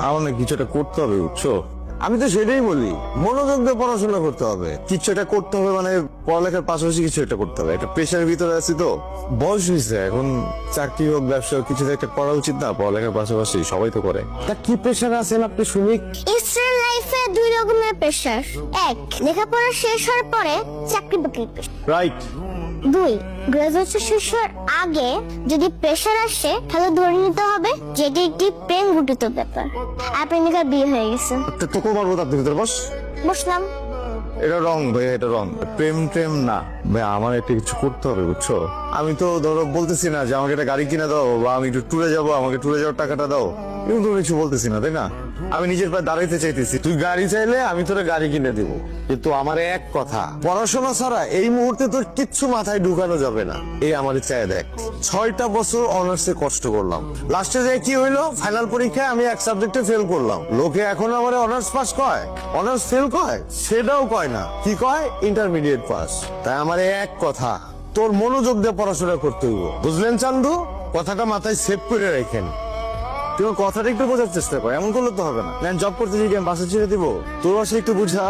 আমার না কিছু একটা করতে হবে, বুঝছো? আমি তো সেটাই বলি, মনোযোগ দিয়ে পড়াশোনা করতে হবে। কিছু একটা করতে হবে মানে পড়ালেখার পাশাপাশি কিছু একটা করতে হবে। একটা প্রেশারের ভিতরে আছি তো, বয়স হয়েছে এখন, চাকরি হোক ব্যবসা হোক কিছু একটা করা উচিত না? পড়ালেখার পাশাপাশি সবাই তো করে। তা কি প্রেশার আছেন আপনি শুনি? স্টুডেন্ট লাইফে দুই রকমের প্রেশার। এক, লেখাপড়া শেষ হওয়ার পরে চাকরি বাকরির প্রেশার। রাইট। দুই, গ্রাজুয়েশন শেষ হওয়ার আগে যদি প্রেশার আসে তাহলে ধরে নিতে হবে যে এটি একটি প্রেম ঘটিত ব্যাপার। আপনার বিয়ে হয়ে গেছে। তোকে মারবো তার ভিতরে, বস। বসলাম। এটা রং ভাই, এটা রং। প্রেম প্রেম না ভাই, আমার একটা কিছু করতে হবে, বুঝছো? আমি তো ধরো বলতেছি না যে আমাকে একটা গাড়ি কিনে দাও বা আমি একটু ট্যুরে যাবো, আমাকে ট্যুরে যাওয়ার টাকাটা দাও, কিন্তু কিছু বলতেছি না, তাই না? আমি নিজের পায়ে দাঁড়াইতে চাইতেছি। তুই গাড়ি চাইলে আমি তোর গাড়ি কিনে দিব, কিন্তু আমার এক কথা, পড়াশোনা ছাড়া এই মুহূর্তে তোর কিচ্ছু মাথায় ঢুকানো যাবে না। এই আমার চাই দেখ, 6টা বছর অনার্সে কষ্ট করলাম, লাস্টে যে কি হইলো, ফাইনাল পরীক্ষায় আমি এক সাবজেক্টে ফেল করলাম। লোকে এখন আমার অনার্স পাস কয়, অনার্স ফেল কয়, সেটাও কয় না, কি কয়, ইন্টারমিডিয়েট পাস। তাই আমার এক কথা, তোর মনোযোগ দিয়ে পড়াশোনা করতে হইব, বুঝলেন চান্দু? কথাটা মাথায় সেভ করে রাখেন। তুই কথাটা একটু বোঝার চেষ্টা কর, এমন করলে তো হবে না। জব করতে যদি আমি বাসা ছেড়ে দিব, তোর বাসা একটু বুঝা।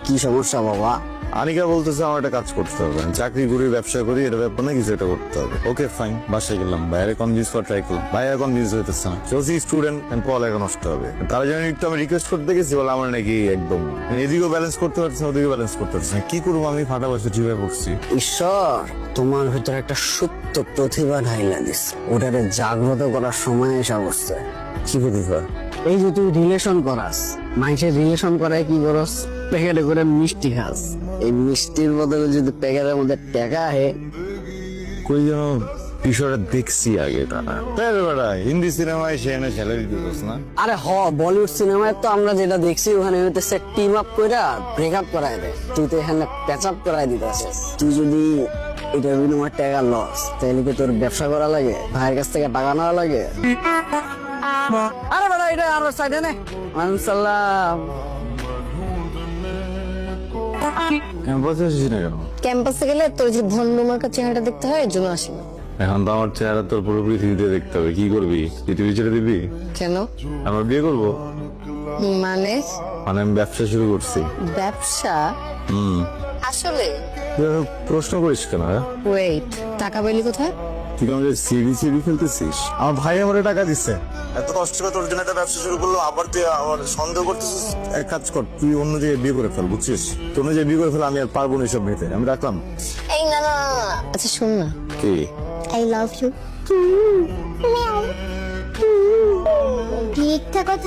কি সমস্যা বাবা? আনিকা বলতেছে আমার একটা কাজ করতে হবে, চাকরি করি ব্যবসা করি, এটা ব্যাপার না, কিছু একটা করতে হবে। ওকে ফাইন, বাসায় গেলাম, বাইরে কনভিন্স করা ট্রাই করলাম, বাইরে কনভিন্স হইতেছে না। চলছি স্টুডেন্ট, পড়ালেখা নষ্ট হবে। তারা যেন একটু আমি রিকোয়েস্ট করতে গেছি, বলে আমার নাকি একদম এদিকেও ব্যালেন্স করতে পারছে না, ওদিকেও ব্যালেন্স করতে পারছে না। কি করবো আমি, ফাটা বসে চিপে পড়ছি। ঈশ্বর তোমার ভিতরে একটা সুপ্ত প্রতিভা ঢাইলা দিস, ওটারে জাগ্রত করার সময় এসে বসছে। কি প্রতিভা? এই যে তুই রিলেশন করাস, মানুষের রিলেশন করায় কি করস? প্যাকেটে করে মিষ্টি খাস। এই মিষ্টির বদলে যদি প্যাকেটের মধ্যে টাকা আহে, কই যেন বিষয়টা দেখছি আগে। তারা হিন্দি সিনেমায় সে এনে স্যালারি দিতেছ না? আরে বলিউড সিনেমায় তো আমরা যেটা দেখছি, ওখানে হইতেছে টিম আপ কইরা ব্রেকআপ করায় দেয়। তুই তো এখানে প্যাচ আপ করায় দিতেছিস। তুই যদি এটার বিনিময়ে টাকা লস, তাহলে কি তোর ব্যবসা করা লাগে, ভাইয়ের কাছ থেকে টাকা নেওয়া লাগে? আরে বেটা, এটা আরো সাইডে নে। সালাম। ক্যাম্পাসে আসিস না কেন? ক্যাম্পাসে গেলে তোর যে ভন্ডমার্কা চেহারাটা দেখতে হয়, এর জন্য আসি না। এখন তো আমার চেহারা তোর পুরো পৃথিবীতে দেখতে হবে। কি করবি, পৃথিবী ছেড়ে দিবি? কেন? আমরা বিয়ে করবো। মানে মানে আমি ব্যবসা শুরু করছি। ব্যবসা? আসলে তুই এত প্রশ্ন করিস কেন? ওয়েট, টাকা পেলি কোথায়? তুই আমাদের সিডি সিডি ফেলতেছিস? আমার ভাই আমারে টাকা দিচ্ছে। এত কষ্ট করে তোর জন্য একটা ব্যবসা শুরু করলো, আবার তুই আমার সন্দেহ করতেছিস। এক কাজ কর, তুই অন্য জায়গায় বিয়ে করে ফেল, বুঝছিস? তোর অন্য জায়গায় বিয়ে করে ফেল, আমি আর পারবো না এসব নিতে, আমি রাখলাম। এই না না না, না। আচ্ছা শোন না, কি? I love you. মিথ্যা কথা